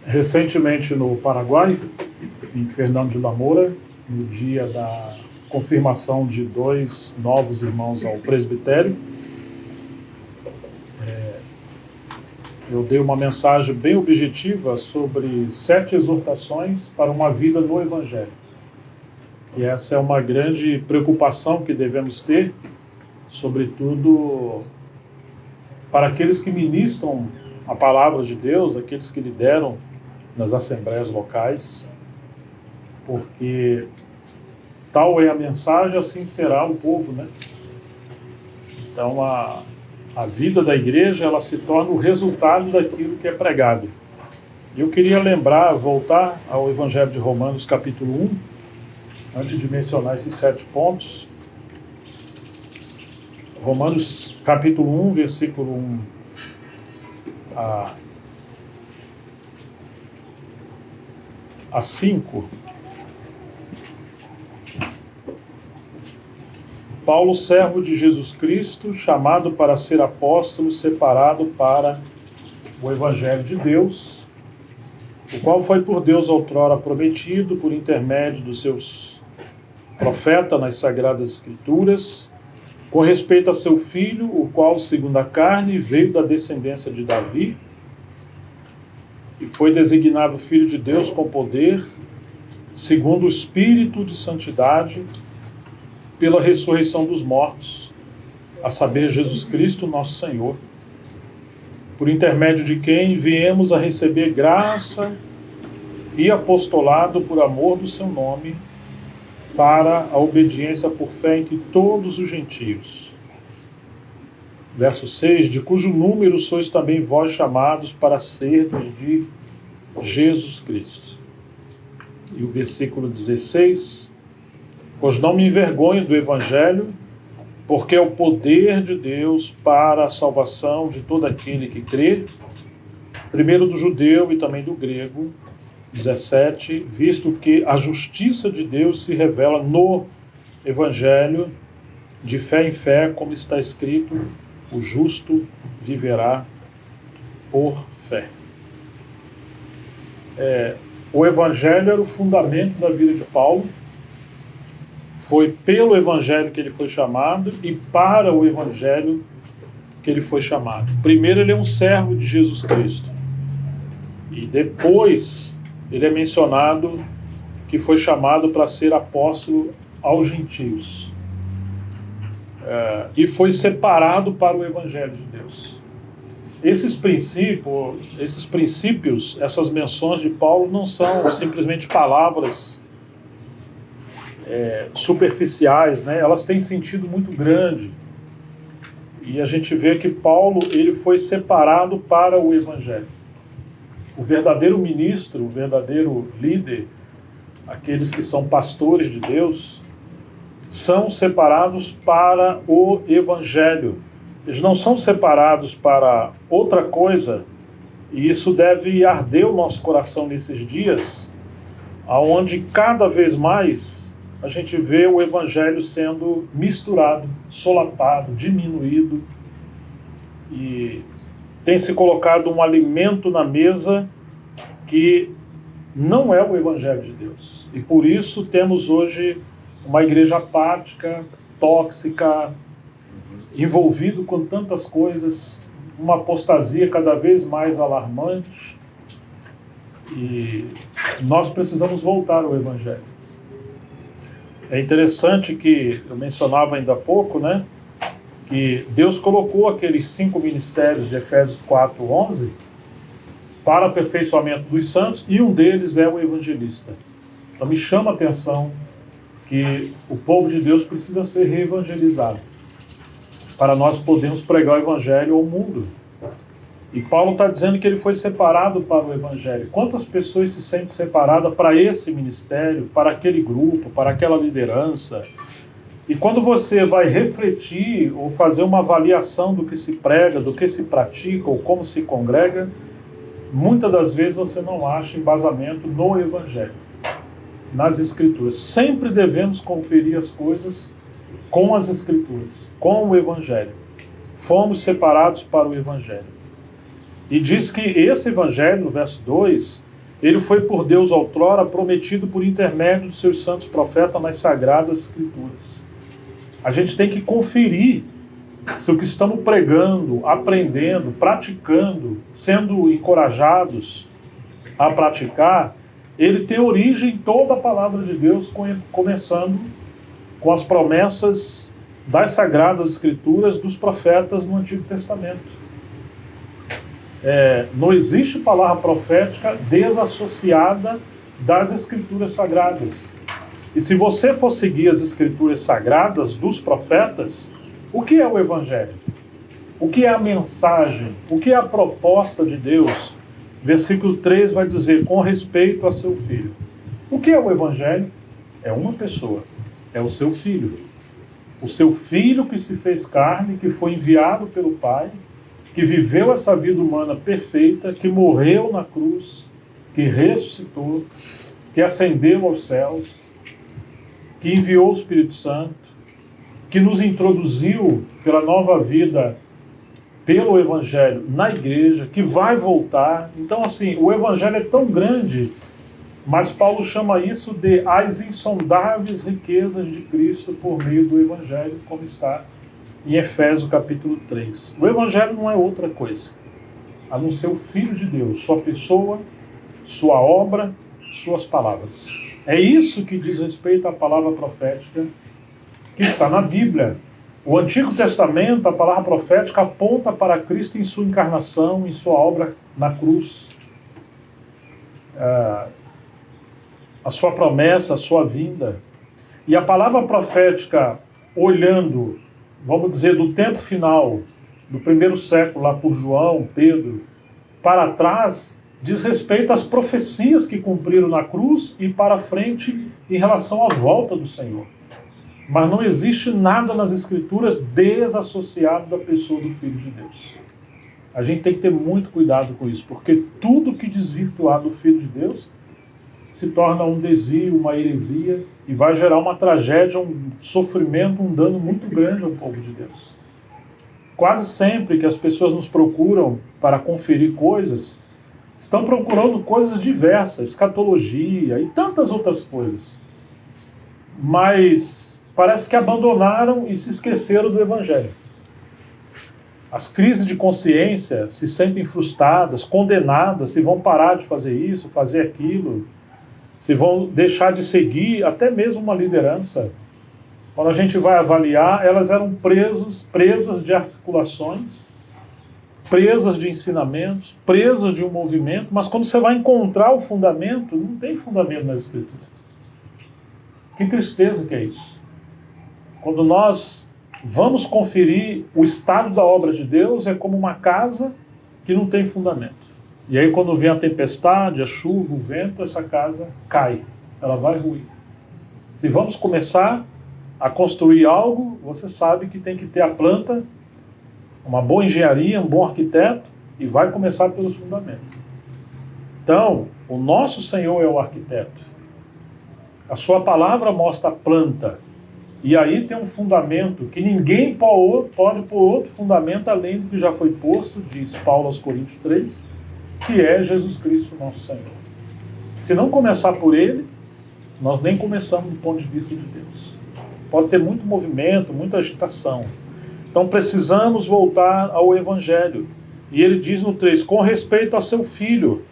recentemente no Paraguai, em Fernando de Moura, no dia da confirmação de 2 novos irmãos ao presbitério. Eu dei uma mensagem bem objetiva sobre 7 exortações para uma vida no Evangelho. E essa é uma grande preocupação que devemos ter, sobretudo para aqueles que ministram a palavra de Deus, aqueles que lideram nas assembleias locais, porque tal é a mensagem, assim será o povo, né? Então a vida da igreja, ela se torna o resultado daquilo que é pregado. Eu queria voltar ao Evangelho de Romanos, capítulo 1, antes de mencionar esses 7 pontos. Romanos, capítulo 1, versículo 1 a 5. Paulo, servo de Jesus Cristo, chamado para ser apóstolo, separado para o Evangelho de Deus, o qual foi por Deus outrora prometido por intermédio dos seus profetas nas Sagradas Escrituras, com respeito a seu filho, o qual, segundo a carne, veio da descendência de Davi, e foi designado Filho de Deus com poder, segundo o Espírito de Santidade, pela ressurreição dos mortos, a saber, Jesus Cristo, nosso Senhor, por intermédio de quem viemos a receber graça e apostolado por amor do seu nome, para a obediência por fé entre todos os gentios. Verso 6, de cujo número sois também vós chamados para serdes de Jesus Cristo. E o versículo 16, pois não me envergonho do Evangelho, porque é o poder de Deus para a salvação de todo aquele que crê, primeiro do judeu e também do grego. 17, visto que a justiça de Deus se revela no Evangelho, de fé em fé, como está escrito, o justo viverá por fé. O Evangelho era o fundamento da vida de Paulo. Foi pelo Evangelho que ele foi chamado e para o Evangelho que ele foi chamado. Primeiro, ele é um servo de Jesus Cristo. E depois, ele é mencionado que foi chamado para ser apóstolo aos gentios. E foi separado para o Evangelho de Deus. Esses princípios, essas menções de Paulo não são simplesmente palavras superficiais, né? Elas têm sentido muito grande. E a gente vê que Paulo, ele foi separado para o Evangelho. O verdadeiro ministro, o verdadeiro líder, aqueles que são pastores de Deus, são separados para o Evangelho. Eles não são separados para outra coisa, e isso deve arder o nosso coração nesses dias, onde cada vez mais a gente vê o Evangelho sendo misturado, solapado, diminuído, e tem se colocado um alimento na mesa que não é o Evangelho de Deus. E por isso temos hoje uma igreja apática, tóxica, envolvido com tantas coisas, uma apostasia cada vez mais alarmante. E nós precisamos voltar ao Evangelho. É interessante que, eu mencionava ainda há pouco, né, que Deus colocou aqueles 5 ministérios de Efésios 4:11 para aperfeiçoamento dos santos, e um deles é o evangelista. Então me chama a atenção que o povo de Deus precisa ser reevangelizado, para nós podermos pregar o Evangelho ao mundo. E Paulo está dizendo que ele foi separado para o Evangelho. Quantas pessoas se sentem separadas para esse ministério, para aquele grupo, para aquela liderança? E quando você vai refletir ou fazer uma avaliação do que se prega, do que se pratica ou como se congrega, muitas das vezes você não acha embasamento no Evangelho, nas Escrituras. Sempre devemos conferir as coisas com as Escrituras, com o Evangelho. Fomos separados para o Evangelho. E diz que esse Evangelho, no verso 2, Ele foi por Deus outrora prometido por intermédio de seus santos profetas nas Sagradas Escrituras. A gente tem que conferir se o que estamos pregando, aprendendo, praticando, sendo encorajados a praticar, ele tem origem em toda a palavra de Deus, começando com as promessas das Sagradas Escrituras dos profetas no Antigo Testamento. Não existe palavra profética desassociada das Escrituras Sagradas. E se você for seguir as Escrituras Sagradas dos profetas, o que é o Evangelho? O que é a mensagem? O que é a proposta de Deus? Versículo 3 vai dizer, com respeito a seu filho. O que é o Evangelho? É uma pessoa, é o seu filho. O seu filho que se fez carne, que foi enviado pelo Pai, que viveu essa vida humana perfeita, que morreu na cruz, que ressuscitou, que ascendeu aos céus, que enviou o Espírito Santo, que nos introduziu pela nova vida, pelo Evangelho na igreja, que vai voltar. Então, assim, o Evangelho é tão grande, mas Paulo chama isso de as insondáveis riquezas de Cristo por meio do Evangelho, como está em Efésios capítulo 3. O Evangelho não é outra coisa, a não ser o Filho de Deus, sua pessoa, sua obra, suas palavras. É isso que diz respeito à palavra profética que está na Bíblia. O Antigo Testamento, a palavra profética, aponta para Cristo em sua encarnação, em sua obra na cruz. A sua promessa, a sua vinda. E a palavra profética, olhando, vamos dizer, do tempo final, do primeiro século, lá por João, Pedro, para trás, diz respeito às profecias que cumpriram na cruz e para frente em relação à volta do Senhor. Mas não existe nada nas Escrituras desassociado da pessoa do Filho de Deus. A gente tem que ter muito cuidado com isso, porque tudo que desvirtuar do Filho de Deus se torna um desvio, uma heresia, e vai gerar uma tragédia, um sofrimento, um dano muito grande ao povo de Deus. Quase sempre que as pessoas nos procuram para conferir coisas, estão procurando coisas diversas, escatologia e tantas outras coisas. Mas parece que abandonaram e se esqueceram do Evangelho. As crises de consciência se sentem frustradas, condenadas, se vão parar de fazer isso, fazer aquilo, se vão deixar de seguir até mesmo uma liderança. Quando a gente vai avaliar, elas eram presas de articulações, presas de ensinamentos, presas de um movimento, mas quando você vai encontrar o fundamento, não tem fundamento na Escritura. Que tristeza que é isso. Quando nós vamos conferir o estado da obra de Deus, é como uma casa que não tem fundamento. E aí quando vem a tempestade, a chuva, o vento, essa casa cai, ela vai ruir. Se vamos começar a construir algo, você sabe que tem que ter a planta, uma boa engenharia, um bom arquiteto, e vai começar pelos fundamentos. Então, o nosso Senhor é o arquiteto. A sua palavra mostra a planta. E aí tem um fundamento que ninguém pode pôr outro fundamento além do que já foi posto, diz Paulo aos Coríntios 3, que é Jesus Cristo, nosso Senhor. Se não começar por ele, nós nem começamos do ponto de vista de Deus. Pode ter muito movimento, muita agitação. Então precisamos voltar ao Evangelho. E ele diz no 3, com respeito a seu Filho,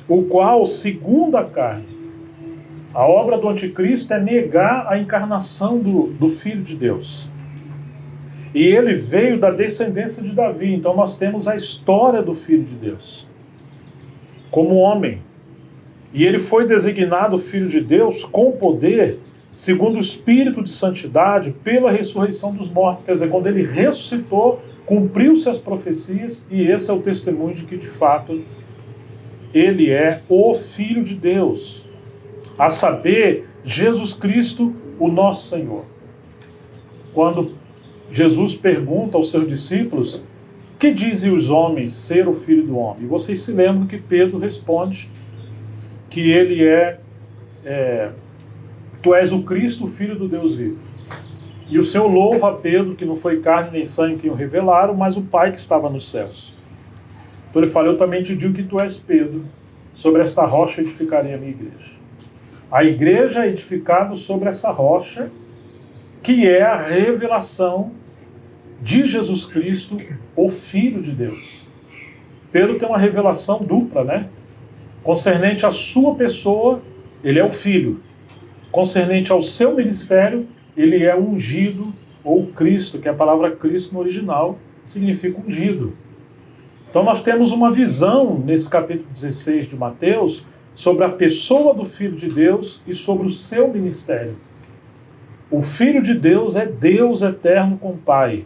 o qual, segundo a carne, a obra do anticristo é negar a encarnação do Filho de Deus. E ele veio da descendência de Davi. Então nós temos a história do Filho de Deus como homem. E ele foi designado Filho de Deus com poder, segundo o Espírito de Santidade, pela ressurreição dos mortos. Quer dizer, quando ele ressuscitou, cumpriu-se as profecias, e esse é o testemunho de que, de fato, ele é o Filho de Deus. A saber, Jesus Cristo, o nosso Senhor. Quando Jesus pergunta aos seus discípulos, que dizem os homens ser o Filho do Homem? E vocês se lembram que Pedro responde que ele tu és o Cristo, o Filho do Deus vivo. E o Senhor louva a Pedro, que não foi carne nem sangue que o revelaram, mas o Pai que estava nos céus. Então ele fala, eu também te digo que tu és Pedro, sobre esta rocha edificarei a minha igreja. A igreja é edificada sobre essa rocha, que é a revelação de Jesus Cristo, o Filho de Deus. Pedro tem uma revelação dupla, né? Concernente à sua pessoa, ele é o Filho. Concernente ao seu ministério, ele é ungido, ou Cristo, que é a palavra Cristo no original, significa ungido. Então nós temos uma visão, nesse capítulo 16 de Mateus, sobre a pessoa do Filho de Deus e sobre o seu ministério. O Filho de Deus é Deus eterno com o Pai.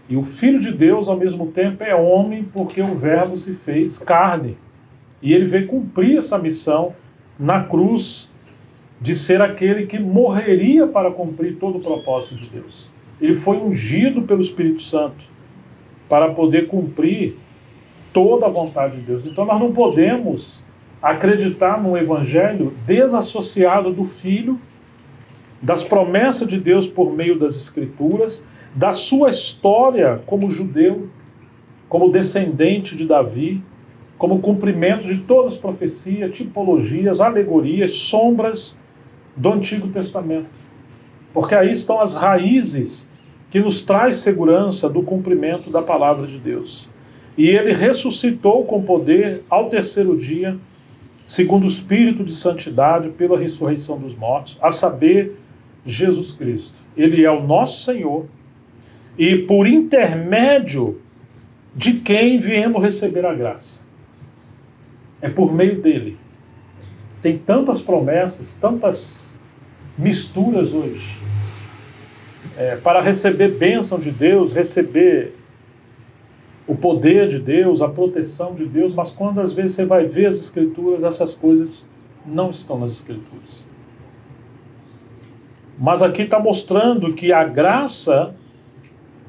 E o Filho de Deus, ao mesmo tempo, é homem, porque o Verbo se fez carne. E ele veio cumprir essa missão na cruz, de ser aquele que morreria para cumprir todo o propósito de Deus. Ele foi ungido pelo Espírito Santo para poder cumprir toda a vontade de Deus. Então nós não podemos acreditar no Evangelho desassociado do Filho, das promessas de Deus por meio das Escrituras, da sua história como judeu, como descendente de Davi, como cumprimento de todas as profecias, tipologias, alegorias, sombras do Antigo Testamento. Porque aí estão as raízes que nos traz segurança do cumprimento da palavra de Deus. E ele ressuscitou com poder ao terceiro dia, segundo o Espírito de santidade, pela ressurreição dos mortos, a saber, Jesus Cristo. Ele é o nosso Senhor, e por intermédio de quem viemos receber a graça. É por meio dele. Tem tantas promessas, tantas misturas hoje. Para receber bênção de Deus, receber o poder de Deus, a proteção de Deus, mas quando às vezes você vai ver as Escrituras, essas coisas não estão nas Escrituras. Mas aqui está mostrando que a graça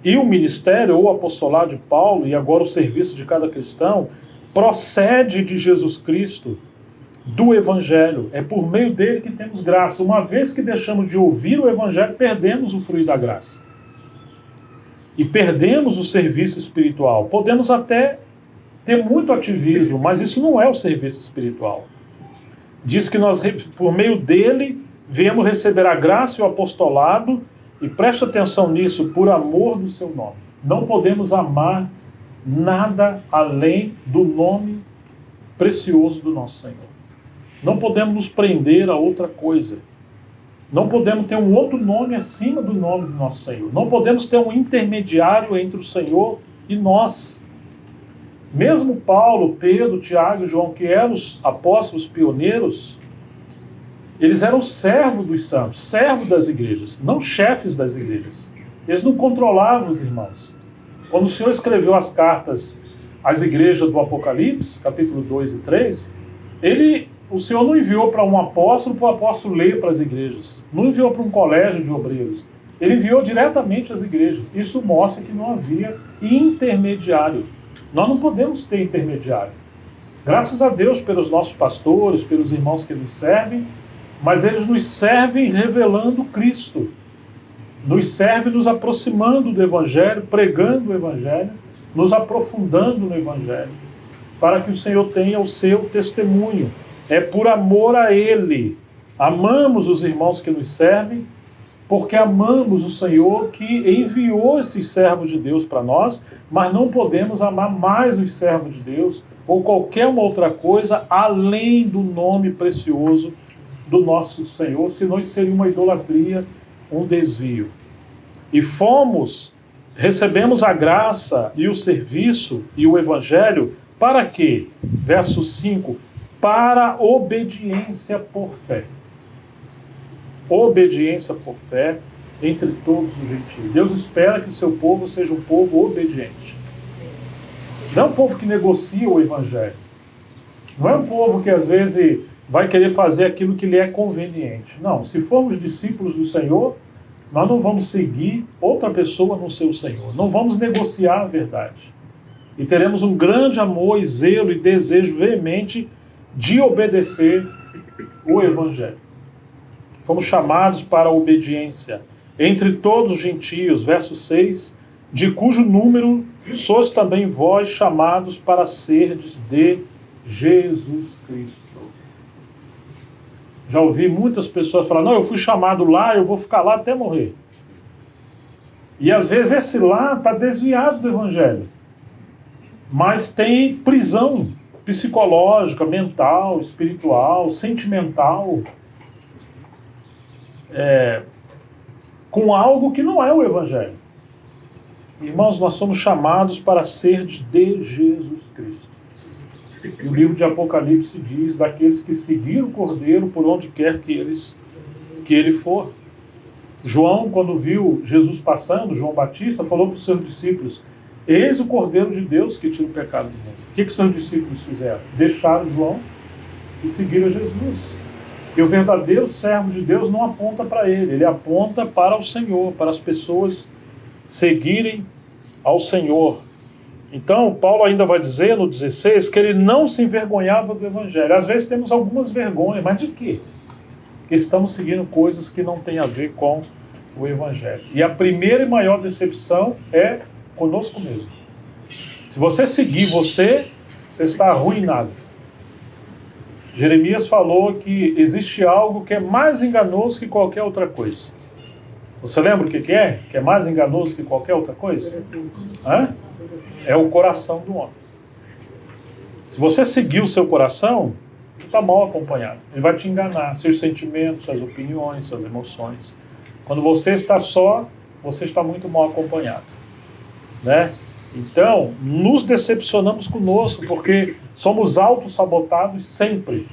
e o ministério ou apostolado de Paulo, e agora o serviço de cada cristão, procede de Jesus Cristo, do Evangelho. É por meio dele que temos graça. Uma vez que deixamos de ouvir o Evangelho, perdemos o fruto da graça. E perdemos o serviço espiritual. Podemos até ter muito ativismo, mas isso não é o serviço espiritual. Diz que nós, por meio dele, viemos receber a graça e o apostolado, e preste atenção nisso, por amor do seu nome. Não podemos amar nada além do nome precioso do nosso Senhor. Não podemos nos prender a outra coisa. Não podemos ter um outro nome acima do nome do nosso Senhor. Não podemos ter um intermediário entre o Senhor e nós. Mesmo Paulo, Pedro, Tiago e João, que eram os apóstolos pioneiros, eles eram servos dos santos, servos das igrejas, não chefes das igrejas. Eles não controlavam os irmãos. Quando o Senhor escreveu as cartas às igrejas do Apocalipse, capítulo 2 e 3, o Senhor não enviou para um apóstolo para o apóstolo ler para as igrejas. Não enviou para um colégio de obreiros. Ele enviou diretamente às igrejas. Isso mostra que não havia intermediário. Nós não podemos ter intermediário. Graças a Deus pelos nossos pastores, pelos irmãos que nos servem, mas eles nos servem revelando Cristo. Nos servem nos aproximando do Evangelho, pregando o Evangelho, nos aprofundando no Evangelho, para que o Senhor tenha o seu testemunho. É por amor a Ele. Amamos os irmãos que nos servem, porque amamos o Senhor que enviou esses servos de Deus para nós, mas não podemos amar mais os servos de Deus ou qualquer uma outra coisa além do nome precioso do nosso Senhor, senão isso seria uma idolatria, um desvio. E recebemos a graça e o serviço e o Evangelho para quê? Verso 5, para obediência por fé. Obediência por fé entre todos os gentios. Deus espera que seu povo seja um povo obediente. Não é um povo que negocia o Evangelho. Não é um povo que às vezes vai querer fazer aquilo que lhe é conveniente. Não, se formos discípulos do Senhor, nós não vamos seguir outra pessoa no seu Senhor. Não vamos negociar a verdade. E teremos um grande amor e zelo e desejo veemente de obedecer o Evangelho. Fomos chamados para a obediência entre todos os gentios, verso 6, de cujo número sois também vós chamados para serdes de Jesus Cristo. Já ouvi muitas pessoas falar, não, eu fui chamado lá, eu vou ficar lá até morrer. E às vezes esse lá está desviado do Evangelho. Mas tem prisão psicológica, mental, espiritual, sentimental, com algo que não é o Evangelho. Irmãos, nós somos chamados para ser de Jesus Cristo. E o livro de Apocalipse diz daqueles que seguiram o Cordeiro por onde quer que ele for. João, quando viu Jesus passando, João Batista, falou para os seus discípulos, eis o Cordeiro de Deus que tira o pecado do mundo. O que os seus discípulos fizeram? Deixaram João e seguiram Jesus. E o verdadeiro servo de Deus não aponta para ele aponta para o Senhor, para as pessoas seguirem ao Senhor. Então, Paulo ainda vai dizer no 16 que ele não se envergonhava do Evangelho. Às vezes temos algumas vergonhas, mas de quê? Porque estamos seguindo coisas que não têm a ver com o Evangelho. E a primeira e maior decepção é conosco mesmo. Se você seguir você está arruinado. Jeremias falou que existe algo que é mais enganoso que qualquer outra coisa. Você lembra o que é? Que é mais enganoso que qualquer outra coisa? É o coração do homem. Se você seguir o seu coração, você está mal acompanhado. Ele vai te enganar, seus sentimentos, suas opiniões, suas emoções. Quando você está só, você está muito mal acompanhado. Né? Então, nos decepcionamos conosco, porque somos autossabotados sempre.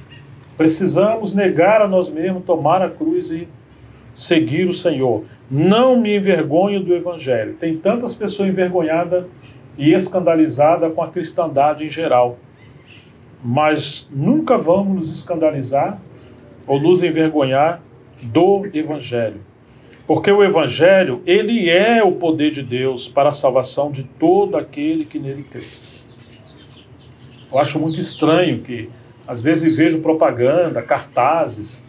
Precisamos negar a nós mesmos, tomar a cruz e seguir o Senhor. Não me envergonho do Evangelho. Tem tantas pessoas envergonhadas e escandalizadas com a cristandade em geral. Mas nunca vamos nos escandalizar ou nos envergonhar do Evangelho. Porque o Evangelho, ele é o poder de Deus para a salvação de todo aquele que nele crê. Eu acho muito estranho que, às vezes, vejo propaganda, cartazes.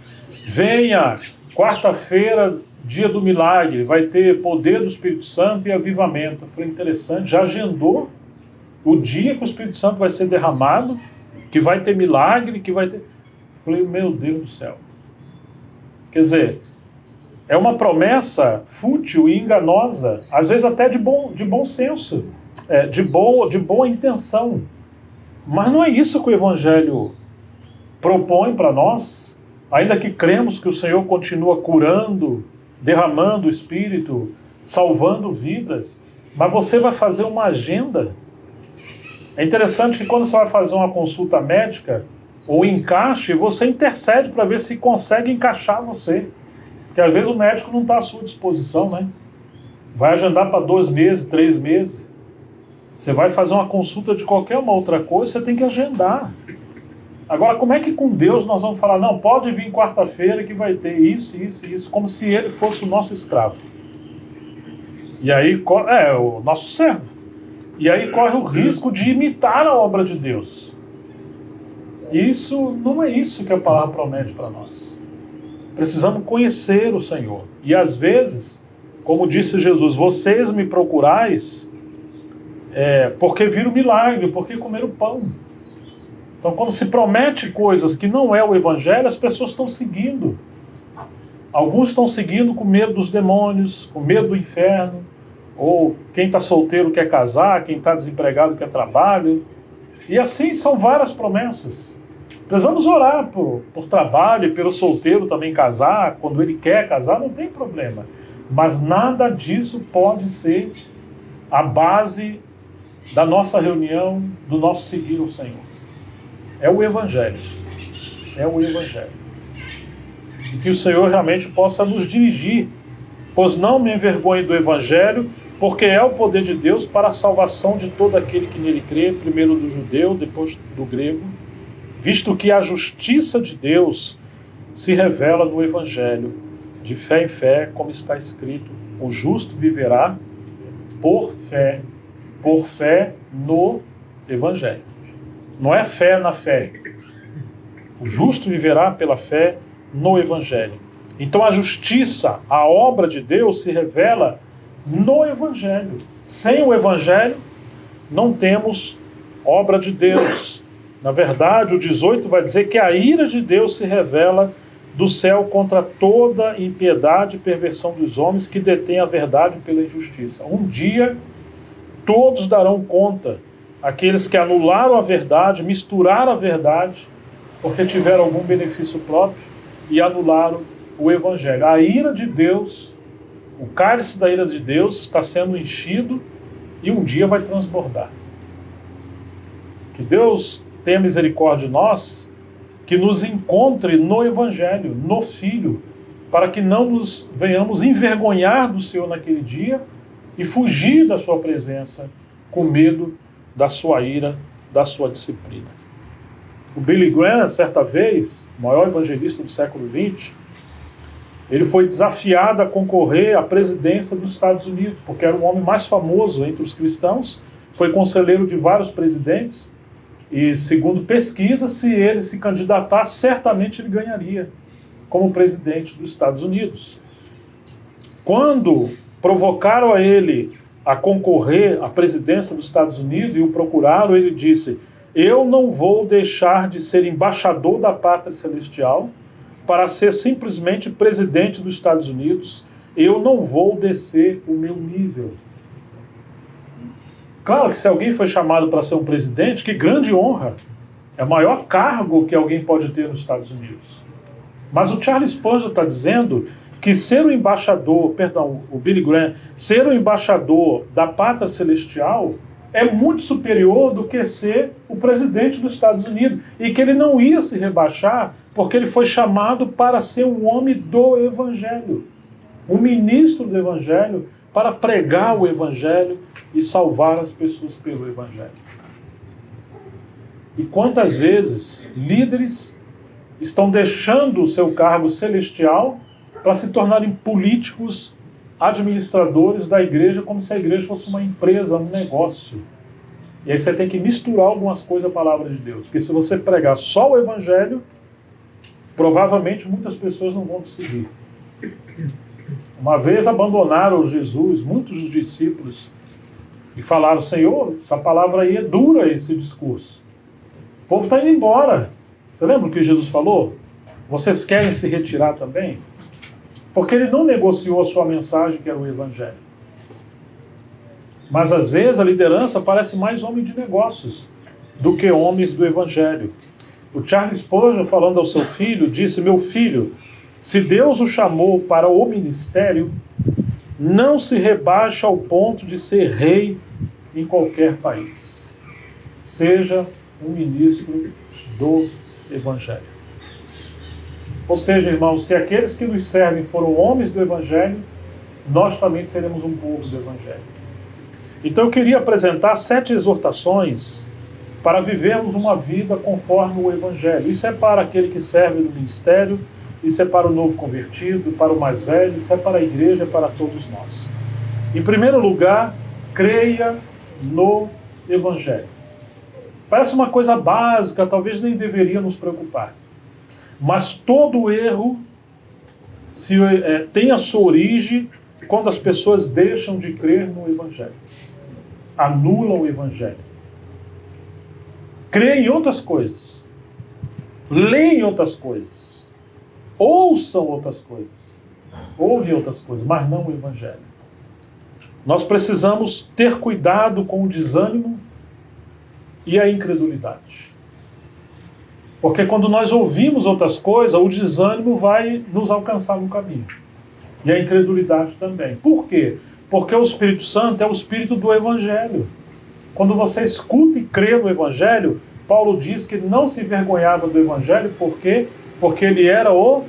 Venha, quarta-feira, dia do milagre, vai ter poder do Espírito Santo e avivamento. Foi interessante, já agendou o dia que o Espírito Santo vai ser derramado, que vai ter milagre, que vai ter... Falei, meu Deus do céu. Quer dizer, é uma promessa fútil e enganosa, às vezes até de bom senso, de boa intenção. Mas não é isso que o Evangelho propõe para nós, ainda que cremos que o Senhor continua curando, derramando o Espírito, salvando vidas, mas você vai fazer uma agenda. É interessante que quando você vai fazer uma consulta médica, ou encaixe, você intercede para ver se consegue encaixar você. Porque às vezes o médico não está à sua disposição, né? Vai agendar para 2 meses, 3 meses. Você vai fazer uma consulta de qualquer uma outra coisa, você tem que agendar. Agora, como é que com Deus nós vamos falar, não, pode vir quarta-feira que vai ter isso, isso, isso, como se ele fosse o nosso escravo. E aí, o nosso servo. E aí corre o risco de imitar a obra de Deus. Isso não é isso que a palavra promete para nós. Precisamos conhecer o Senhor. E às vezes, como disse Jesus, vocês me procurais porque viram milagre, porque comeram pão. Então, quando se promete coisas que não é o Evangelho, as pessoas estão seguindo. Alguns estão seguindo com medo dos demônios, com medo do inferno, ou quem está solteiro quer casar, quem está desempregado quer trabalho. E assim são várias promessas. Precisamos orar por trabalho e pelo solteiro também casar, quando ele quer casar, não tem problema. Mas nada disso pode ser a base da nossa reunião, do nosso seguir o Senhor. É o Evangelho. É o Evangelho. E que o Senhor realmente possa nos dirigir, pois não me envergonhe do Evangelho, porque é o poder de Deus para a salvação de todo aquele que nele crê, primeiro do judeu, depois do grego, visto que a justiça de Deus se revela no Evangelho, de fé em fé, como está escrito, o justo viverá por fé no Evangelho. Não é fé na fé. O justo viverá pela fé no Evangelho. Então a justiça, a obra de Deus se revela no Evangelho. Sem o Evangelho, não temos obra de Deus. Na verdade, o 18 vai dizer que a ira de Deus se revela do céu contra toda impiedade e perversão dos homens que detêm a verdade pela injustiça. Um dia, todos darão conta, aqueles que anularam a verdade, misturaram a verdade, porque tiveram algum benefício próprio, e anularam o Evangelho. A ira de Deus, o cálice da ira de Deus está sendo enchido e um dia vai transbordar. Que Deus tenha misericórdia de nós, que nos encontre no Evangelho, no Filho, para que não nos venhamos envergonhar do Senhor naquele dia e fugir da sua presença com medo da sua ira, da sua disciplina. O Billy Graham, certa vez, o maior evangelista do século XX, ele foi desafiado a concorrer à presidência dos Estados Unidos, porque era o homem mais famoso entre os cristãos, foi conselheiro de vários presidentes, e segundo pesquisa, se ele se candidatasse, certamente ele ganharia como presidente dos Estados Unidos. Quando provocaram a ele a concorrer à presidência dos Estados Unidos e o procuraram, ele disse: eu não vou deixar de ser embaixador da pátria celestial para ser simplesmente presidente dos Estados Unidos. Eu não vou descer o meu nível. Claro que se alguém foi chamado para ser um presidente, que grande honra. É o maior cargo que alguém pode ter nos Estados Unidos. Mas o Charles Spurgeon está dizendo que ser o embaixador, o Billy Graham, ser o embaixador da pátria celestial é muito superior do que ser o presidente dos Estados Unidos. E que ele não ia se rebaixar porque ele foi chamado para ser um homem do Evangelho. Um ministro do Evangelho, para pregar o Evangelho e salvar as pessoas pelo Evangelho. E quantas vezes líderes estão deixando o seu cargo celestial para se tornarem políticos, administradores da igreja, como se a igreja fosse uma empresa, um negócio. E aí você tem que misturar algumas coisas à palavra de Deus. Porque se você pregar só o Evangelho, provavelmente muitas pessoas não vão te seguir. Uma vez abandonaram Jesus, muitos dos discípulos, e falaram: Senhor, essa palavra aí é dura, esse discurso. O povo está indo embora. Você lembra o que Jesus falou? Vocês querem se retirar também? Porque ele não negociou a sua mensagem, que era o Evangelho. Mas às vezes a liderança parece mais homem de negócios do que homens do Evangelho. O Charles Spurgeon, falando ao seu filho, disse: meu filho, se Deus o chamou para o ministério, não se rebaixa ao ponto de ser rei em qualquer país. Seja um ministro do Evangelho. Ou seja, irmãos, se aqueles que nos servem foram homens do Evangelho, nós também seremos um povo do Evangelho. Então eu queria apresentar 7 exortações para vivermos uma vida conforme o Evangelho. Isso é para aquele que serve no ministério, isso é para o novo convertido, para o mais velho, isso é para a igreja, para todos nós. Em primeiro lugar, creia no Evangelho. Parece uma coisa básica, talvez nem deveria nos preocupar. Mas todo erro tem a sua origem quando as pessoas deixam de crer no Evangelho. Anulam o Evangelho. Creem em outras coisas. Leem outras coisas. Ouçam outras coisas. Ouvem outras coisas, mas não o Evangelho. Nós precisamos ter cuidado com o desânimo e a incredulidade. Porque quando nós ouvimos outras coisas, o desânimo vai nos alcançar no caminho. E a incredulidade também. Por quê? Porque o Espírito Santo é o Espírito do Evangelho. Quando você escuta e crê no Evangelho, Paulo diz que não se envergonhava do Evangelho, por quê? Porque ele era o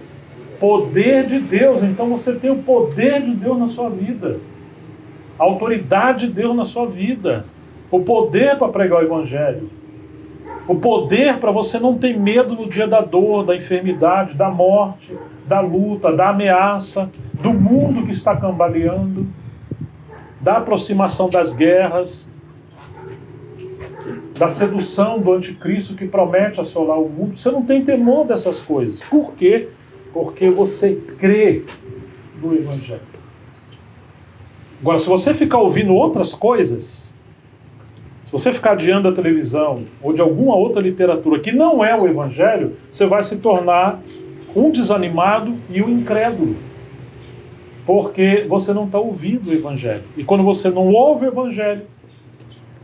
poder de Deus. Então você tem o poder de Deus na sua vida. A autoridade de Deus na sua vida. O poder para pregar o Evangelho. O poder para você não ter medo no dia da dor, da enfermidade, da morte, da luta, da ameaça, do mundo que está cambaleando, da aproximação das guerras, da sedução do anticristo que promete assolar o mundo. Você não tem temor dessas coisas. Por quê? Porque você crê no Evangelho. Agora, se você ficar ouvindo outras coisas, se Se você ficar diante da televisão ou de alguma outra literatura que não é o Evangelho, você vai se tornar um desanimado e um incrédulo. Porque você não está ouvindo o Evangelho. E quando você não ouve o Evangelho,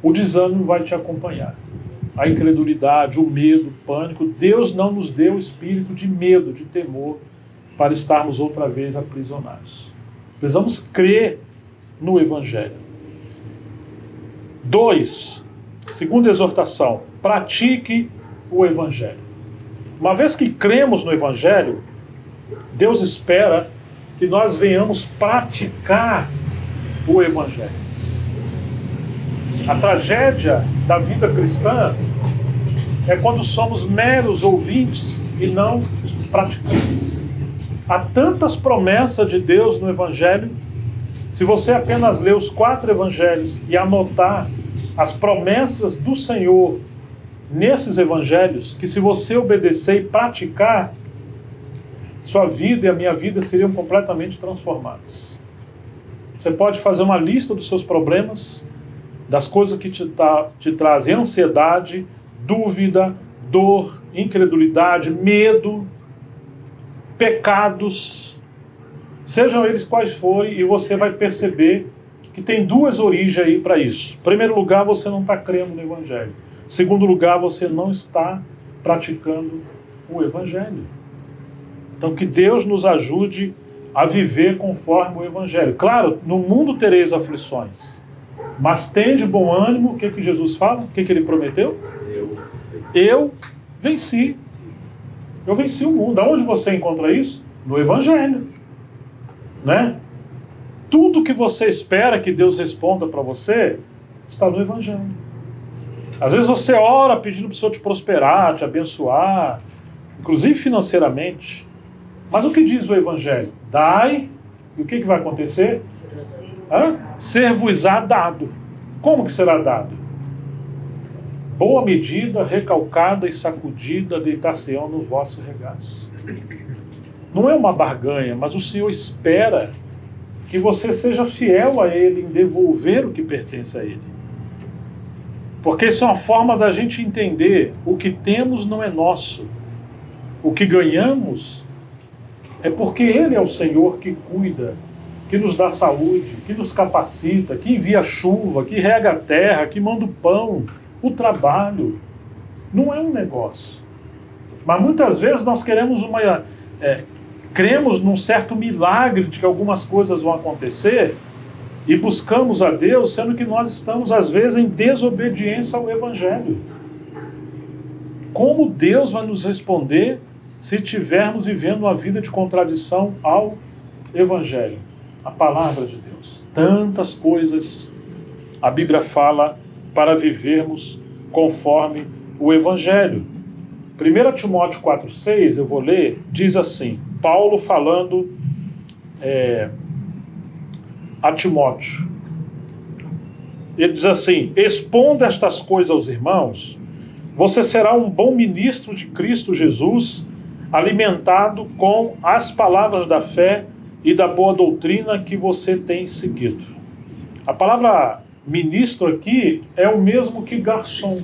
o desânimo vai te acompanhar. A incredulidade, o medo, o pânico. Deus não nos deu o espírito de medo, de temor, para estarmos outra vez aprisionados. Precisamos crer no Evangelho. 2. Segunda exortação. Pratique o Evangelho. Uma vez que cremos no Evangelho, Deus espera que nós venhamos praticar o Evangelho. A tragédia da vida cristã é quando somos meros ouvintes e não praticantes. Há tantas promessas de Deus no Evangelho. Se você apenas ler os 4 Evangelhos e anotar as promessas do Senhor nesses Evangelhos, que se você obedecer e praticar, sua vida e a minha vida seriam completamente transformadas. Você pode fazer uma lista dos seus problemas, das coisas que te trazem ansiedade, dúvida, dor, incredulidade, medo, pecados, sejam eles quais forem, e você vai perceber que tem 2 origens aí para isso. Em primeiro lugar, você não está crendo no Evangelho. Em segundo lugar, você não está praticando o Evangelho. Então, que Deus nos ajude a viver conforme o Evangelho. Claro, no mundo tereis aflições, mas tende bom ânimo. O que que Jesus fala? O que que ele prometeu? Eu venci. Eu venci o mundo. Aonde você encontra isso? No Evangelho. Né? Tudo que você espera que Deus responda para você está no Evangelho. Às vezes você ora pedindo para o Senhor te prosperar, te abençoar, inclusive financeiramente. Mas o que diz o Evangelho? Dai, e o que vai acontecer? Ser-vos-á dado. Como que será dado? Boa medida, recalcada e sacudida, deitar-se-ão nos vossos regaços. Não é uma barganha, mas o Senhor espera que você seja fiel a Ele em devolver o que pertence a Ele. Porque isso é uma forma da gente entender: o que temos não é nosso. O que ganhamos é porque Ele é o Senhor que cuida, que nos dá saúde, que nos capacita, que envia chuva, que rega a terra, que manda o pão, o trabalho. Não é um negócio. Mas muitas vezes nós cremos num certo milagre de que algumas coisas vão acontecer e buscamos a Deus, sendo que nós estamos às vezes em desobediência ao Evangelho. Como Deus vai nos responder se estivermos vivendo uma vida de contradição ao Evangelho, a palavra de Deus? Tantas coisas a Bíblia fala para vivermos conforme o Evangelho. 1 Timóteo 4,6, eu vou ler, diz assim, Paulo falando a Timóteo. Ele diz assim: expondo estas coisas aos irmãos, você será um bom ministro de Cristo Jesus, alimentado com as palavras da fé e da boa doutrina que você tem seguido. A palavra ministro aqui é o mesmo que garçom,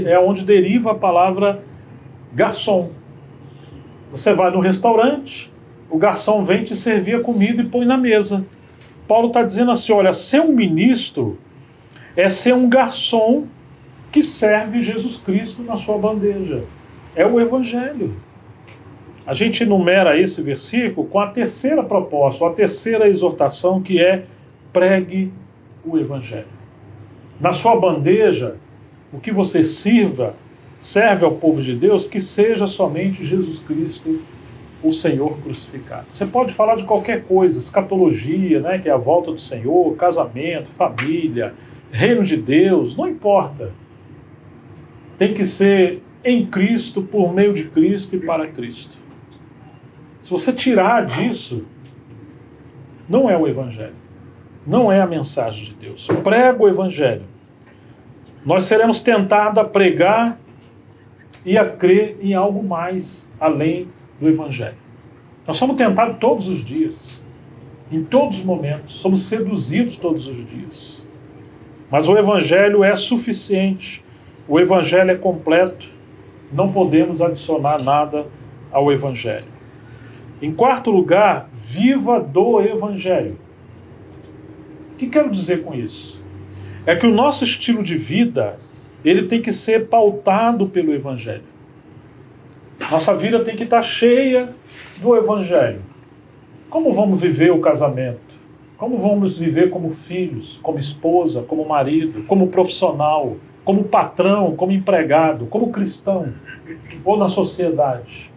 é onde deriva a palavra garçom. Você vai no restaurante, o garçom vem te servir a comida e põe na mesa. Paulo está dizendo assim: olha, ser um ministro é ser um garçom que serve Jesus Cristo na sua bandeja. É o Evangelho. A gente enumera esse versículo com a terceira proposta, a terceira exortação, que é: pregue o Evangelho. Na sua bandeja, o que você serve ao povo de Deus, que seja somente Jesus Cristo, o Senhor crucificado. Você pode falar de qualquer coisa, escatologia, né, que é a volta do Senhor, casamento, família, reino de Deus, não importa. Tem que ser em Cristo, por meio de Cristo e para Cristo. Se você tirar disso, não é o Evangelho. Não é a mensagem de Deus. Prega o Evangelho. Nós seremos tentados a pregar e a crer em algo mais além do Evangelho. Nós somos tentados todos os dias, em todos os momentos, somos seduzidos todos os dias. Mas o Evangelho é suficiente, o Evangelho é completo, não podemos adicionar nada ao Evangelho. Em quarto lugar, viva do Evangelho. O que quero dizer com isso? É que o nosso estilo de vida, ele tem que ser pautado pelo Evangelho. Nossa vida tem que estar cheia do Evangelho. Como vamos viver o casamento? Como vamos viver como filhos, como esposa, como marido, como profissional, como patrão, como empregado, como cristão, ou na sociedade?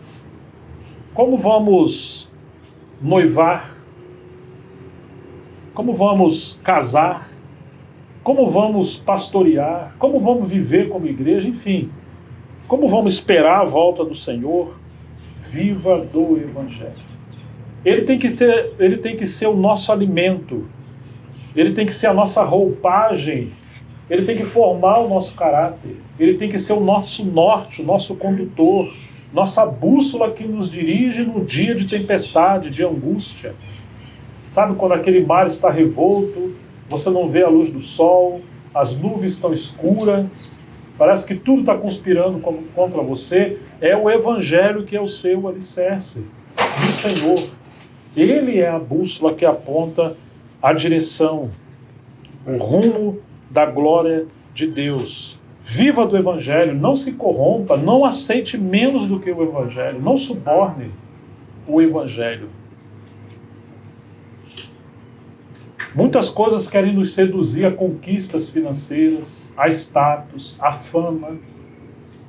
Como vamos noivar? Como vamos casar? Como vamos pastorear? Como vamos viver como igreja? Enfim, como vamos esperar a volta do Senhor? Viva do Evangelho. Ele tem que ser o nosso alimento. Ele tem que ser a nossa roupagem. Ele tem que formar o nosso caráter. Ele tem que ser o nosso norte, o nosso condutor, nossa bússola que nos dirige no dia de tempestade, de angústia. Sabe quando aquele mar está revolto, você não vê a luz do sol, as nuvens estão escuras, parece que tudo está conspirando contra você? É o Evangelho que é o seu alicerce do Senhor. Ele é a bússola que aponta a direção, o rumo da glória de Deus. Viva do Evangelho, não se corrompa, não aceite menos do que o Evangelho, não suborne o Evangelho. Muitas coisas querem nos seduzir a conquistas financeiras, a status, a fama,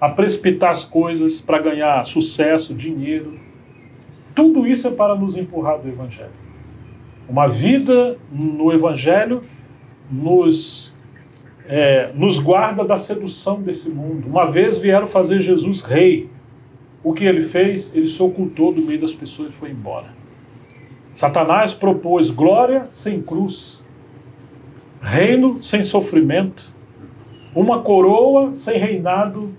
a precipitar as coisas para ganhar sucesso, dinheiro. Tudo isso é para nos empurrar do Evangelho. Uma vida no Evangelho nos guarda da sedução desse mundo. Uma vez vieram fazer Jesus rei. O que ele fez? Ele se ocultou do meio das pessoas e foi embora. Satanás propôs glória sem cruz, reino sem sofrimento, uma coroa sem reinado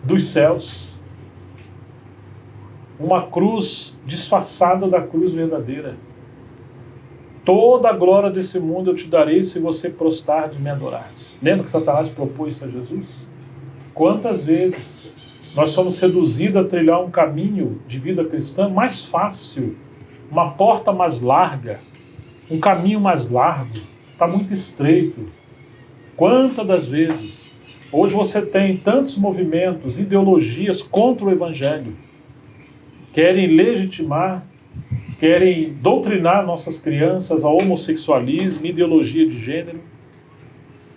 dos céus, uma cruz disfarçada da cruz verdadeira. Toda a glória desse mundo eu te darei se você prostrar e me adorar. Lembra que Satanás propôs isso a Jesus? Quantas vezes nós somos seduzidos a trilhar um caminho de vida cristã mais fácil, uma porta mais larga, um caminho mais largo, está muito estreito. Quantas das vezes hoje você tem tantos movimentos, ideologias contra o Evangelho, querem legitimar, querem doutrinar nossas crianças ao homossexualismo, ideologia de gênero,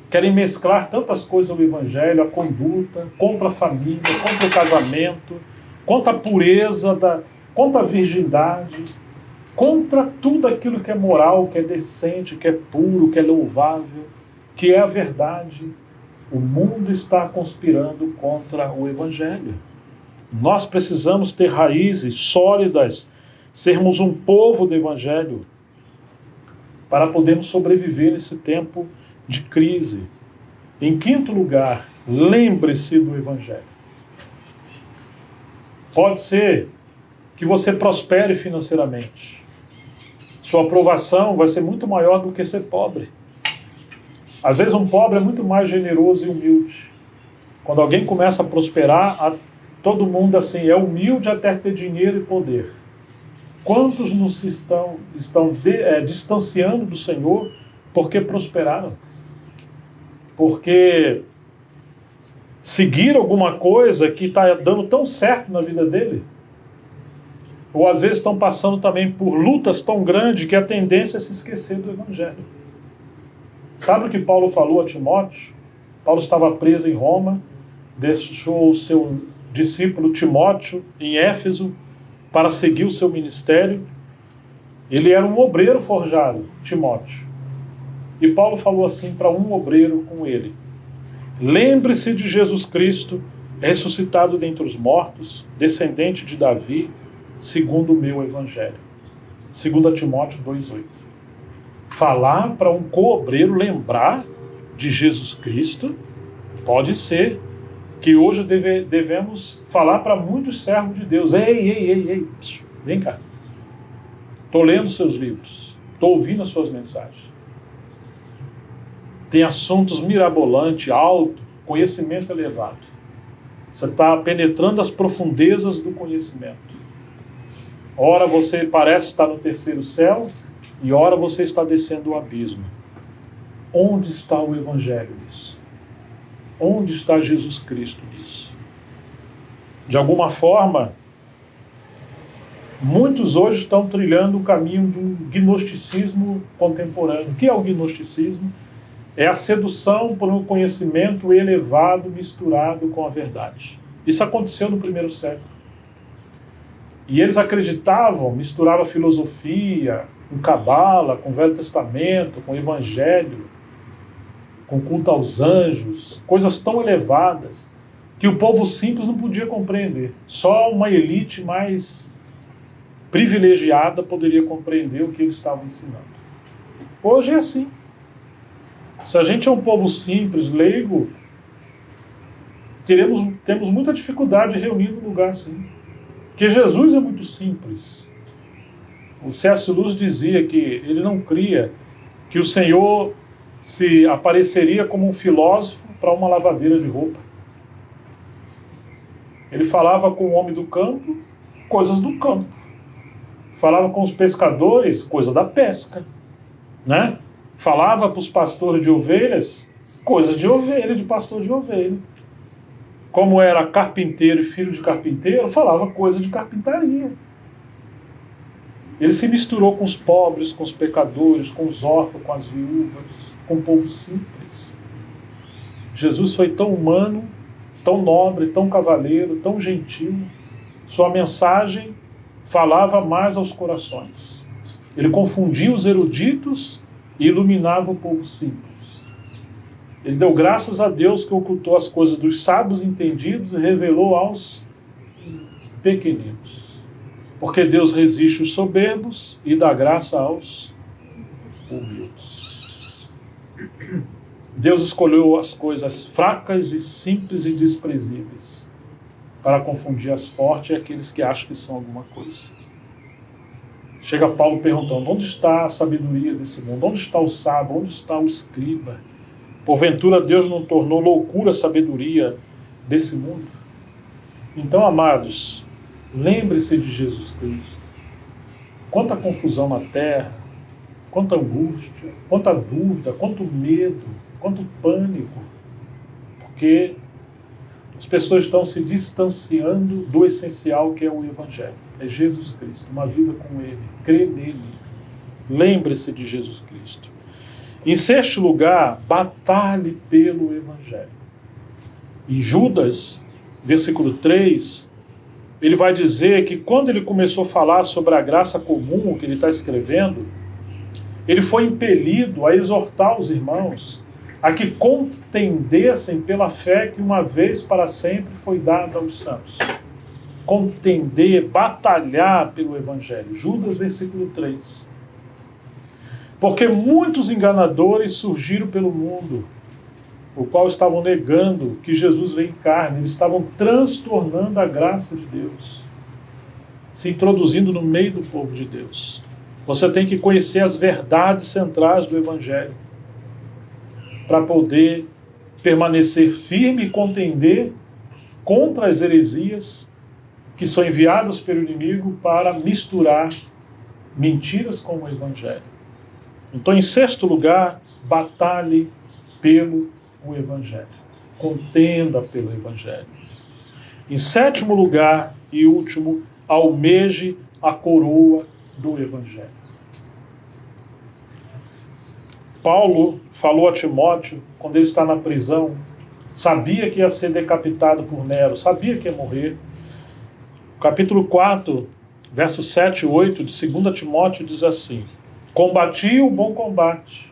querem mesclar tantas coisas ao Evangelho, a conduta, contra a família, contra o casamento, contra a pureza, contra a virgindade, contra tudo aquilo que é moral, que é decente, que é puro, que é louvável, que é a verdade. O mundo está conspirando contra o Evangelho. Nós precisamos ter raízes sólidas, sermos um povo do Evangelho, para podermos sobreviver nesse tempo de crise. Em quinto lugar, lembre-se do Evangelho. Pode ser que você prospere financeiramente. Sua aprovação vai ser muito maior do que ser pobre. Às vezes um pobre é muito mais generoso e humilde. Quando alguém começa a prosperar, todo mundo assim é humilde até ter dinheiro e poder. Quantos nos estão distanciando do Senhor porque prosperaram? Porque seguiram alguma coisa que está dando tão certo na vida dele? Ou às vezes estão passando também por lutas tão grandes que a tendência é se esquecer do Evangelho. Sabe o que Paulo falou a Timóteo? Paulo estava preso em Roma, deixou o seu discípulo Timóteo em Éfeso para seguir o seu ministério. Ele era um obreiro forjado, Timóteo. E Paulo falou assim para um obreiro com ele: lembre-se de Jesus Cristo, ressuscitado dentre os mortos, descendente de Davi, segundo o meu Evangelho. 2 Timóteo 2,8. Falar para um co-obreiro lembrar de Jesus Cristo, pode ser que hoje devemos falar para muitos servos de Deus: ei, vem cá. Estou lendo seus livros, estou ouvindo as suas mensagens. tem assuntos mirabolantes, alto, conhecimento elevado. Você está penetrando as profundezas do conhecimento. Ora você parece estar no terceiro céu, e ora você está descendo o abismo. Onde está o Evangelho disso? Onde está Jesus Cristo disso? De alguma forma, muitos hoje estão trilhando o caminho de um gnosticismo contemporâneo. O que é o gnosticismo? É a sedução por um conhecimento elevado misturado com a verdade. Isso aconteceu no primeiro século. E eles acreditavam, misturavam filosofia, com cabala, com o Velho Testamento, com o Evangelho, com culto aos anjos, coisas tão elevadas que o povo simples não podia compreender. Só uma elite mais privilegiada poderia compreender o que eles estavam ensinando. Hoje é assim. Se a gente é um povo simples, leigo, temos muita dificuldade de reunir num lugar assim. Porque Jesus é muito simples. O C.S. Lewis dizia que ele não cria que o Senhor se apareceria como um filósofo para uma lavadeira de roupa. Ele falava com o homem do campo, coisas do campo. Falava com os pescadores, coisa da pesca. Né? Falava para os pastores de ovelhas, coisas de ovelha, de pastor de ovelha. Como era carpinteiro e filho de carpinteiro, falava coisa de carpintaria. Ele se misturou com os pobres, com os pecadores, com os órfãos, com as viúvas, com o povo simples. Jesus foi tão humano, tão nobre, tão cavaleiro, tão gentil. Sua mensagem falava mais aos corações. Ele confundia os eruditos e iluminava o povo simples. Ele deu graças a Deus que ocultou as coisas dos sábios entendidos e revelou aos pequeninos. Porque Deus resiste os soberbos e dá graça aos humildes. Deus escolheu as coisas fracas e simples e desprezíveis para confundir as fortes e aqueles que acham que são alguma coisa. Chega Paulo perguntando, onde está a sabedoria desse mundo? Onde está o sábio? Onde está o escriba? Porventura Deus não tornou loucura a sabedoria desse mundo? Então, amados, lembre-se de Jesus Cristo. Quanta confusão na terra, quanta angústia, quanta dúvida, quanto medo, quanto pânico. Porque as pessoas estão se distanciando do essencial que é o Evangelho. É Jesus Cristo, uma vida com Ele. Crê nele. Lembre-se de Jesus Cristo. Em sexto lugar, batalhe pelo Evangelho. Em Judas, versículo 3, ele vai dizer que quando ele começou a falar sobre a graça comum que ele está escrevendo, ele foi impelido a exortar os irmãos a que contendessem pela fé que uma vez para sempre foi dada aos santos. Contender, batalhar pelo Evangelho. Judas, versículo 3. Porque muitos enganadores surgiram pelo mundo, o qual estavam negando que Jesus veio em carne, eles estavam transtornando a graça de Deus, se introduzindo no meio do povo de Deus. Você tem que conhecer as verdades centrais do Evangelho para poder permanecer firme e contender contra as heresias que são enviadas pelo inimigo para misturar mentiras com o Evangelho. Então, em sexto lugar, batalhe pelo Evangelho. Contenda pelo Evangelho. Em sétimo lugar e último, almeje a coroa do Evangelho. Paulo falou a Timóteo, quando ele está na prisão, sabia que ia ser decapitado por Nero, sabia que ia morrer. Capítulo 4, versos 7 e 8 de 2 Timóteo diz assim: combati o bom combate,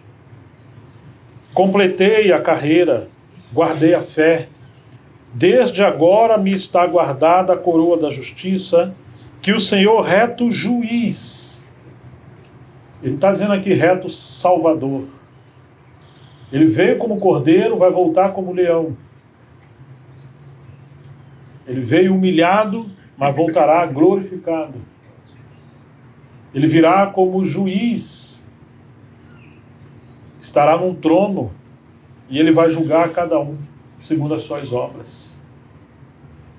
completei a carreira, guardei a fé. Desde agora me está guardada a coroa da justiça, que o Senhor reto juiz. Ele está dizendo aqui reto salvador. Ele veio como cordeiro, vai voltar como leão. Ele veio humilhado, mas voltará glorificado. Ele virá como juiz. Estará num trono e ele vai julgar cada um segundo as suas obras.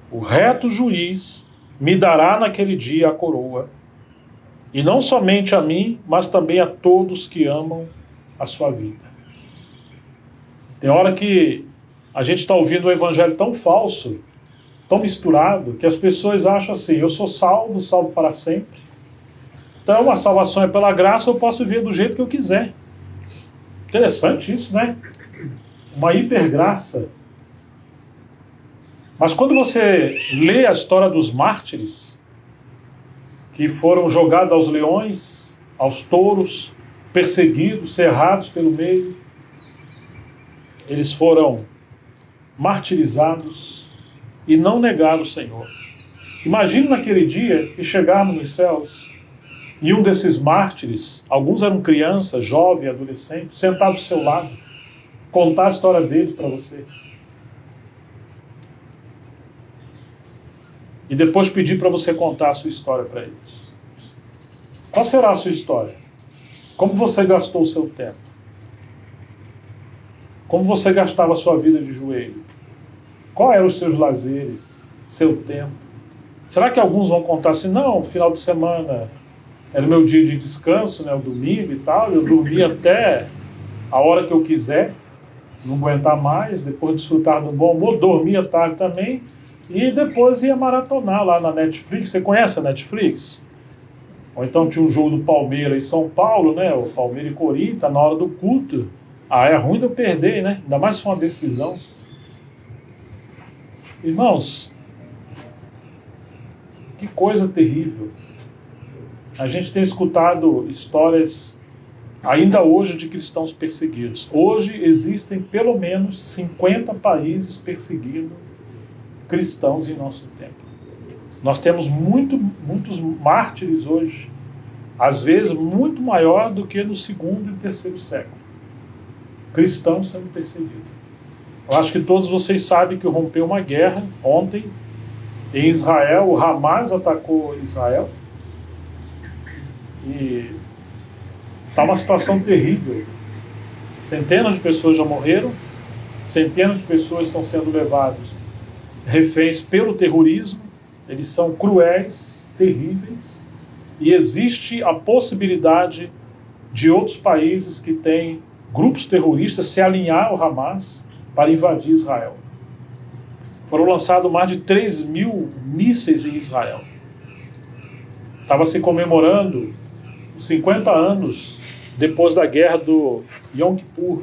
O reto juiz me dará naquele dia a coroa, e não somente a mim, mas também a todos que amam a sua vida. Tem hora que a gente está ouvindo um evangelho tão falso, tão misturado, que as pessoas acham assim: eu sou salvo, salvo para sempre. Então a salvação é pela graça, eu posso viver do jeito que eu quiser. Interessante isso, né? Uma hipergraça. Mas quando você lê a história dos mártires, que foram jogados aos leões, aos touros, perseguidos, cerrados pelo meio, eles foram martirizados e não negaram o Senhor. Imagine naquele dia que chegarmos nos céus e um desses mártires, alguns eram crianças, jovens, adolescentes, sentado do seu lado, contar a história deles para você. E depois pedir para você contar a sua história para eles. Qual será a sua história? Como você gastou o seu tempo? Como você gastava a sua vida de joelho? Qual eram os seus lazeres, seu tempo? Será que alguns vão contar assim: não, final de semana era o meu dia de descanso, né, o domingo e tal, eu dormia até a hora que eu quiser, não aguentar mais, depois desfrutar do bom humor, dormia tarde também, e depois ia maratonar lá na Netflix. Você conhece a Netflix? Ou então tinha um jogo do Palmeiras em São Paulo, né, o Palmeiras e Corinthians, na hora do culto. Ah, é ruim de eu perder, né? Ainda mais se for uma decisão. Irmãos, que coisa terrível. A gente tem escutado histórias ainda hoje de cristãos perseguidos. Hoje existem pelo menos 50 países perseguindo cristãos em nosso tempo. Nós temos muitos mártires hoje, às vezes muito maior do que no segundo e terceiro século. Cristãos sendo perseguidos. Eu acho que todos vocês sabem que rompeu uma guerra ontem em Israel. O Hamas atacou Israel e está uma situação terrível. Centenas de pessoas já morreram, centenas de pessoas estão sendo levadas reféns pelo terrorismo. Eles são cruéis, terríveis, e existe a possibilidade de outros países que têm grupos terroristas se alinhar ao Hamas para invadir Israel. Foram lançados mais de 3.000 mísseis em Israel. Estava se comemorando os 50 anos depois da guerra do Yom Kippur.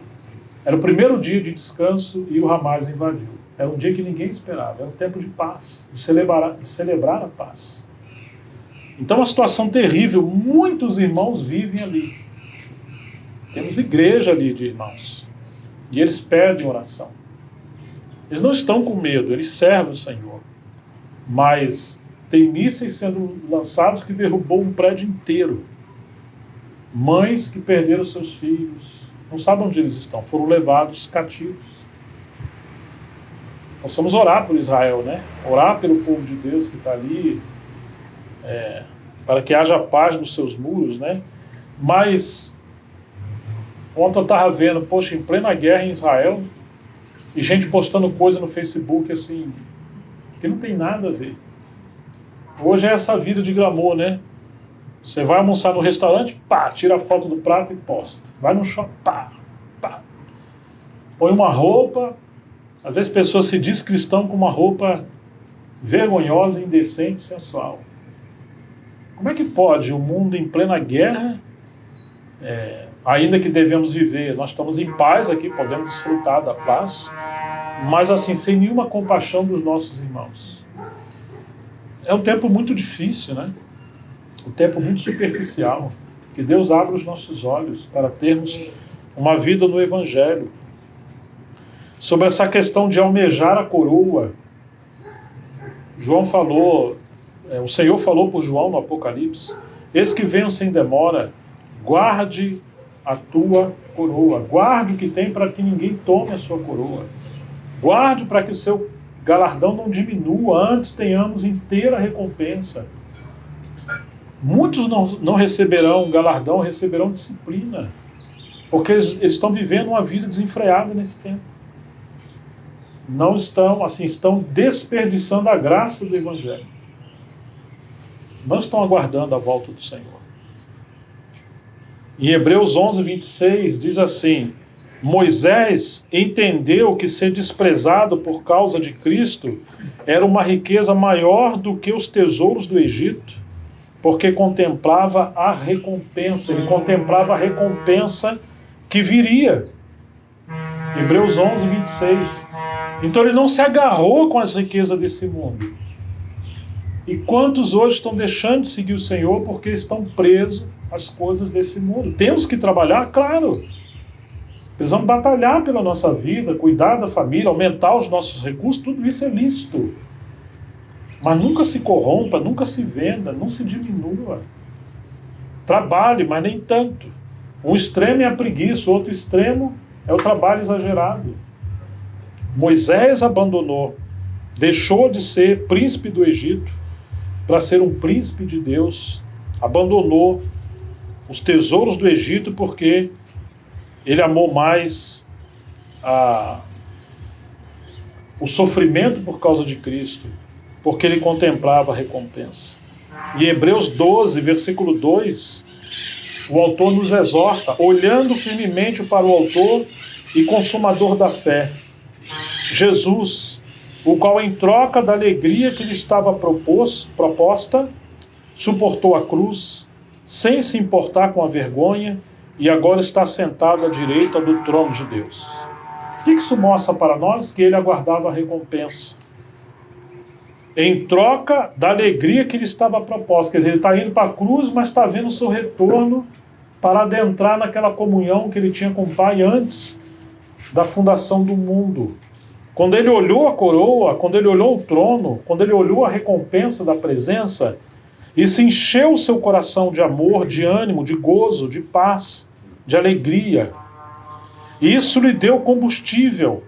Era o primeiro dia de descanso e o Hamas invadiu. Era um dia que ninguém esperava. Era um tempo de paz, de celebrar a paz. Então, uma situação terrível. Muitos irmãos vivem ali. Temos igreja ali de irmãos. E eles pedem oração. Eles não estão com medo, eles servem o Senhor. Mas tem mísseis sendo lançados que derrubou um prédio inteiro. Mães que perderam seus filhos, não sabem onde eles estão, foram levados cativos. Nós vamos orar por Israel, né? Orar pelo povo de Deus que está ali, para que haja paz nos seus muros, né? Mas ontem eu estava vendo, poxa, em plena guerra em Israel, e gente postando coisa no Facebook assim, que não tem nada a ver. Hoje é essa vida de glamour, né? Você vai almoçar no restaurante, pá, tira a foto do prato e posta. Vai no shopping, pá, pá. Põe uma roupa, às vezes a pessoa se diz cristão com uma roupa vergonhosa, indecente, sensual. Como é que pode o mundo em plena guerra, ainda que devemos viver, nós estamos em paz aqui, podemos desfrutar da paz, mas assim, sem nenhuma compaixão dos nossos irmãos. É um tempo muito difícil, né? Um tempo muito superficial. Que Deus abra os nossos olhos para termos uma vida no Evangelho. Sobre essa questão de almejar a coroa, João falou, o Senhor falou por João no Apocalipse: eis que venho sem demora, guarde a tua coroa, guarde o que tem para que ninguém tome a sua coroa, guarde para que o seu galardão não diminua, antes tenhamos inteira recompensa. Muitos não receberão galardão, receberão disciplina. Porque eles estão vivendo uma vida desenfreada nesse tempo. Não estão, assim, estão desperdiçando a graça do Evangelho. Não estão aguardando a volta do Senhor. Em Hebreus 11, 26, diz assim: Moisés entendeu que ser desprezado por causa de Cristo era uma riqueza maior do que os tesouros do Egito, porque contemplava a recompensa. Ele contemplava a recompensa que viria. Hebreus 11, 26. Então ele não se agarrou com as riquezas desse mundo. E quantos hoje estão deixando de seguir o Senhor porque estão presos às coisas desse mundo? Temos que trabalhar, claro. Precisamos batalhar pela nossa vida, cuidar da família, aumentar os nossos recursos, tudo isso é lícito. Mas nunca se corrompa, nunca se venda, não se diminua. Trabalhe, mas nem tanto. Um extremo é a preguiça, o outro extremo é o trabalho exagerado. Moisés abandonou, deixou de ser príncipe do Egito para ser um príncipe de Deus, abandonou os tesouros do Egito porque ele amou mais o sofrimento por causa de Cristo, porque ele contemplava a recompensa. Em Hebreus 12, versículo 2, o autor nos exorta, olhando firmemente para o autor e consumador da fé, Jesus, o qual em troca da alegria que lhe estava proposta, suportou a cruz, sem se importar com a vergonha, e agora está sentado à direita do trono de Deus. O que isso mostra para nós? Que ele aguardava a recompensa. Em troca da alegria que lhe estava proposta. Quer dizer, ele está indo para a cruz, mas está vendo o seu retorno para adentrar naquela comunhão que ele tinha com o Pai antes da fundação do mundo. Quando ele olhou a coroa, quando ele olhou o trono, quando ele olhou a recompensa da presença, isso encheu o seu coração de amor, de ânimo, de gozo, de paz, de alegria. E isso lhe deu combustível.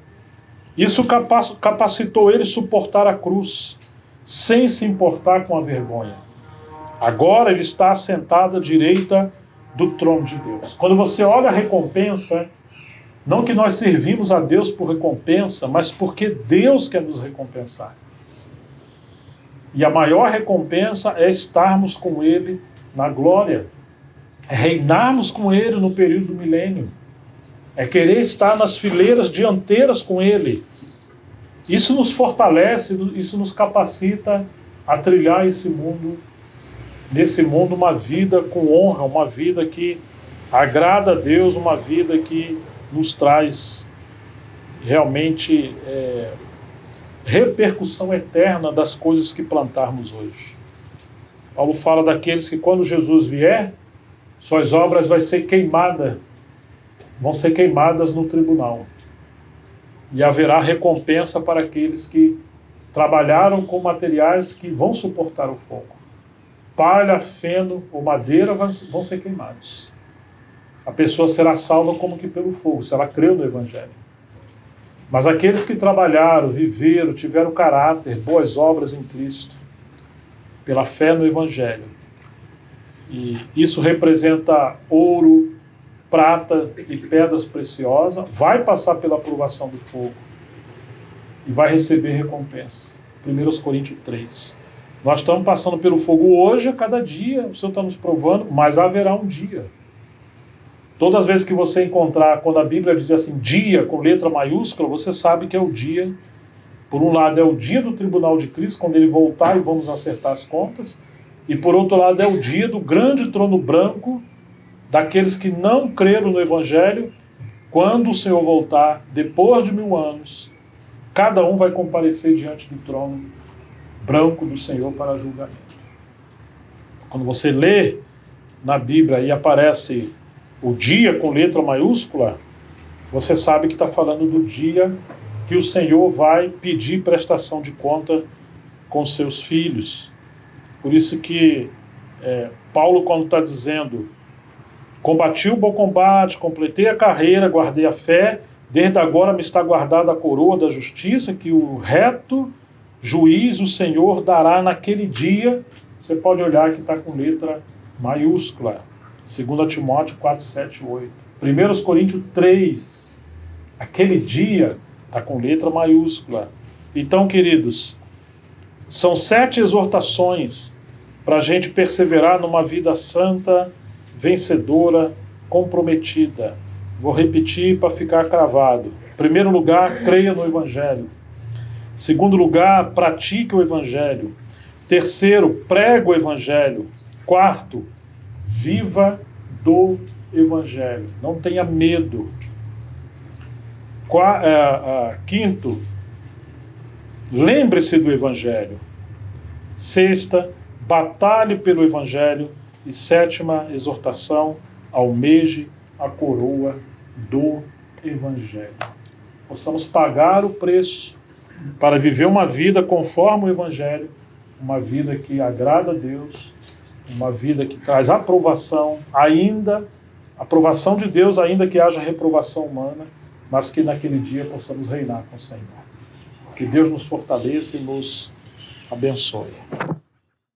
Isso capacitou ele a suportar a cruz, sem se importar com a vergonha. Agora ele está assentado à direita do trono de Deus. Quando você olha a recompensa, não que nós servimos a Deus por recompensa, mas porque Deus quer nos recompensar. E a maior recompensa é estarmos com Ele na glória. É reinarmos com Ele no período do milênio. É querer estar nas fileiras dianteiras com Ele. Isso nos fortalece, isso nos capacita a trilhar esse mundo, nesse mundo, uma vida com honra, uma vida que agrada a Deus, uma vida que nos traz realmente repercussão eterna das coisas que plantarmos hoje. Paulo fala daqueles que quando Jesus vier, suas obras vão ser queimadas no tribunal. E haverá recompensa para aqueles que trabalharam com materiais que vão suportar o fogo. Palha, feno ou madeira vão ser queimados. A pessoa será salva como que pelo fogo, se ela creu no Evangelho. Mas aqueles que trabalharam, viveram, tiveram caráter, boas obras em Cristo, pela fé no Evangelho, e isso representa ouro, prata e pedras preciosas, vai passar pela aprovação do fogo e vai receber recompensa. 1 Coríntios 3. Nós estamos passando pelo fogo hoje, a cada dia, o Senhor está nos provando, mas haverá um dia. Todas as vezes que você encontrar, quando a Bíblia diz assim, dia com letra maiúscula, você sabe que é o dia, por um lado é o dia do tribunal de Cristo, quando ele voltar e vamos acertar as contas, e por outro lado é o dia do grande trono branco, daqueles que não creram no Evangelho, quando o Senhor voltar, depois de 1000 anos, cada um vai comparecer diante do trono branco do Senhor para julgamento. Quando você lê na Bíblia e aparece o dia com letra maiúscula, você sabe que está falando do dia que o Senhor vai pedir prestação de conta com seus filhos. Por isso que Paulo, quando está dizendo, combati o bom combate, completei a carreira, guardei a fé, desde agora me está guardada a coroa da justiça, que o reto juiz, o Senhor, dará naquele dia. Você pode olhar que está com letra maiúscula. 2 Timóteo 4, 7, 8. 1 Coríntios 3, aquele dia, está com letra maiúscula. Então, queridos, são 7 exortações para a gente perseverar numa vida santa, vencedora, comprometida. Vou repetir para ficar cravado. Em primeiro lugar, creia no Evangelho. Em segundo lugar, pratique o Evangelho. Terceiro, prega o Evangelho. Quarto, viva do Evangelho. Não tenha medo. Quinto, lembre-se do Evangelho. Sexta, batalhe pelo Evangelho. E sétima exortação, almeje a coroa do Evangelho. Possamos pagar o preço para viver uma vida conforme o Evangelho, uma vida que agrada a Deus, uma vida que traz aprovação, aprovação de Deus, ainda que haja reprovação humana, mas que naquele dia possamos reinar com o Senhor. Que Deus nos fortaleça e nos abençoe.